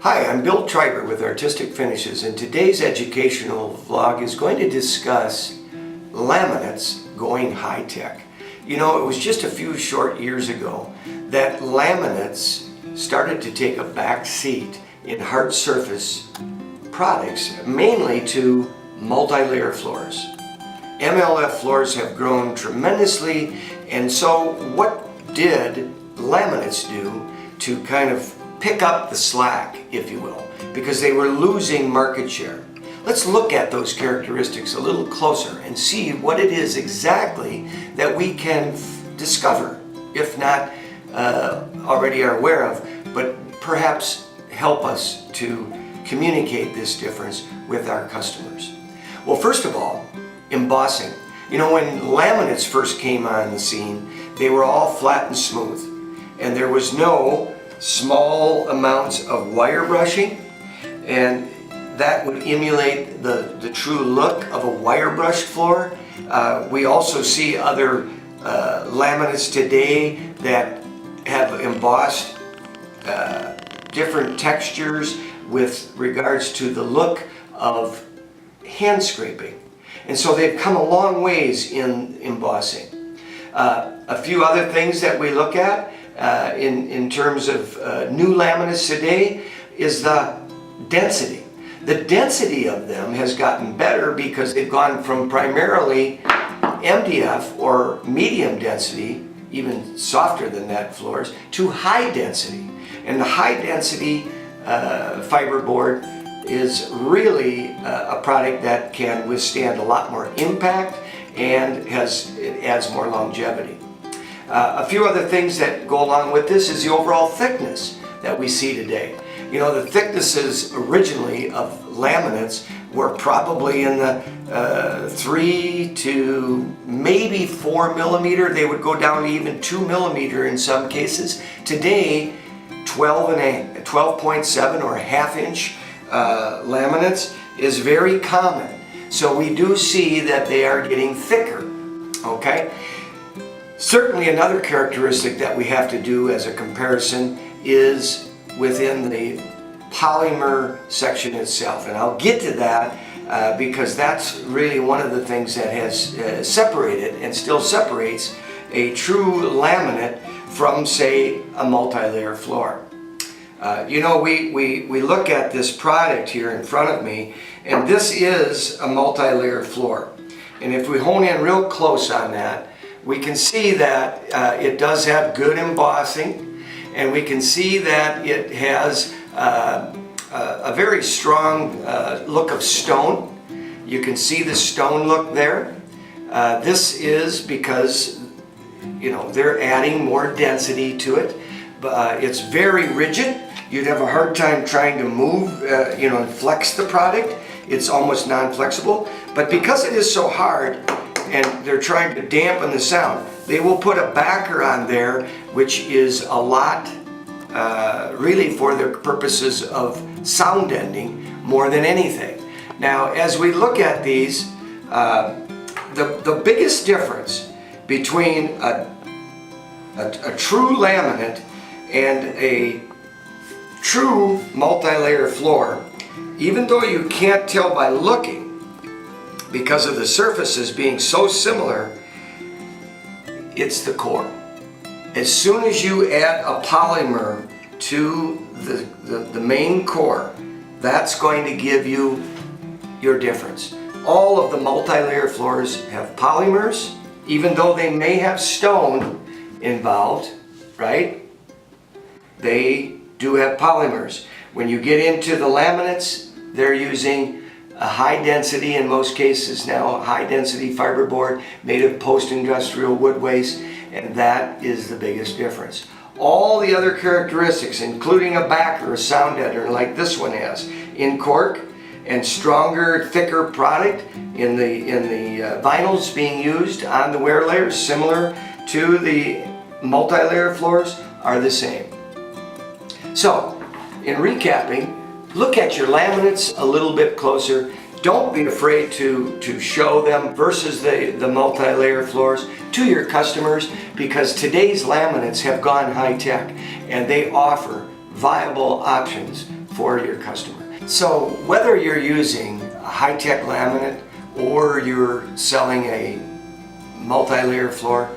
Hi, I'm Bill Treiber with Artistic Finishes, and today's educational vlog is going to discuss laminates going high-tech. You know, it was just a few short years ago that laminates started to take a back seat in hard surface products, mainly to multi-layer floors. MLF floors have grown tremendously, and so what did laminates do to kind of pick up the slack, if you will, because they were losing market share? Let's look at those characteristics a little closer and see what it is exactly that we can discover, if not already are aware of, but perhaps help us to communicate this difference with our customers. Well, first of all, embossing. You know, when laminates first came on the scene, they were all flat and smooth, and there was no small amounts of wire brushing, and that would emulate the true look of a wire brushed floor. We also see other laminates today that have embossed different textures with regards to the look of hand scraping. And so they've come a long ways in embossing. A few other things that we look at in terms of new laminates today is the density. The density of them has gotten better because they've gone from primarily MDF or medium density, even softer than that floors, to high density. And the high density fiberboard is really a product that can withstand a lot more impact and it adds more longevity. A few other things that go along with this is the overall thickness that we see today. You know, the thicknesses originally of laminates were probably in the 3 to maybe 4 millimeter. They would go down to even 2 millimeter in some cases. Today, 12.7 or ½ inch laminates is very common. So we do see that they are getting thicker, okay? Certainly another characteristic that we have to do as a comparison is within the polymer section itself. And I'll get to that because that's really one of the things that has separated and still separates a true laminate from, say, a multi-layer floor. You know, we look at this product here in front of me, and this is a multi-layer floor. And if we hone in real close on that, we can see that it does have good embossing, and we can see that it has a very strong look of stone. You can see the stone look there. This is because, you know, they're adding more density to it. It's very rigid. You'd have a hard time trying to move, you know, and flex the product. It's almost non-flexible. But because it is so hard and they're trying to dampen the sound, they will put a backer on there, which is a lot really for the purposes of sound deadening more than anything. Now, as we look at these, the biggest difference between a true laminate and a true multi-layer floor, even though you can't tell by looking because of the surfaces being so similar, it's the core. As soon as you add a polymer to the main core, that's going to give you your difference. All of the multi-layer floors have polymers, even though they may have stone involved, right? They do have polymers. When you get into the laminates, they're using a high density, in most cases now, high density fiberboard made of post-industrial wood waste, and that is the biggest difference. All the other characteristics, including a backer, a sound deadener like this one has, in cork, and stronger, thicker product in the vinyls being used on the wear layers, similar to the multi-layer floors, are the same. So, in recapping, look at your laminates a little bit closer. Don't be afraid to show them versus the multi-layer floors to your customers, because today's laminates have gone high-tech and they offer viable options for your customer. So whether you're using a high-tech laminate or you're selling a multi-layer floor,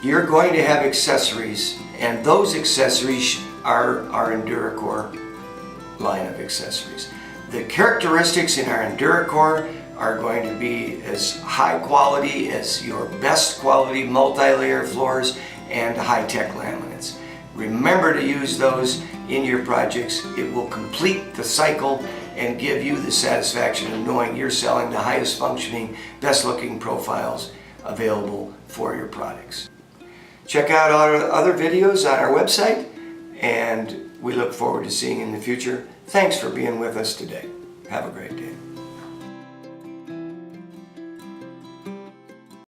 you're going to have accessories, and those accessories are our EnduraCore line of accessories. The characteristics in our EnduraCore are going to be as high quality as your best quality multi-layer floors and high-tech laminates. Remember to use those in your projects. It will complete the cycle and give you the satisfaction of knowing you're selling the highest functioning, best looking profiles available for your products. Check out our other videos on our website, and we look forward to seeing you in the future. Thanks for being with us today. Have a great day.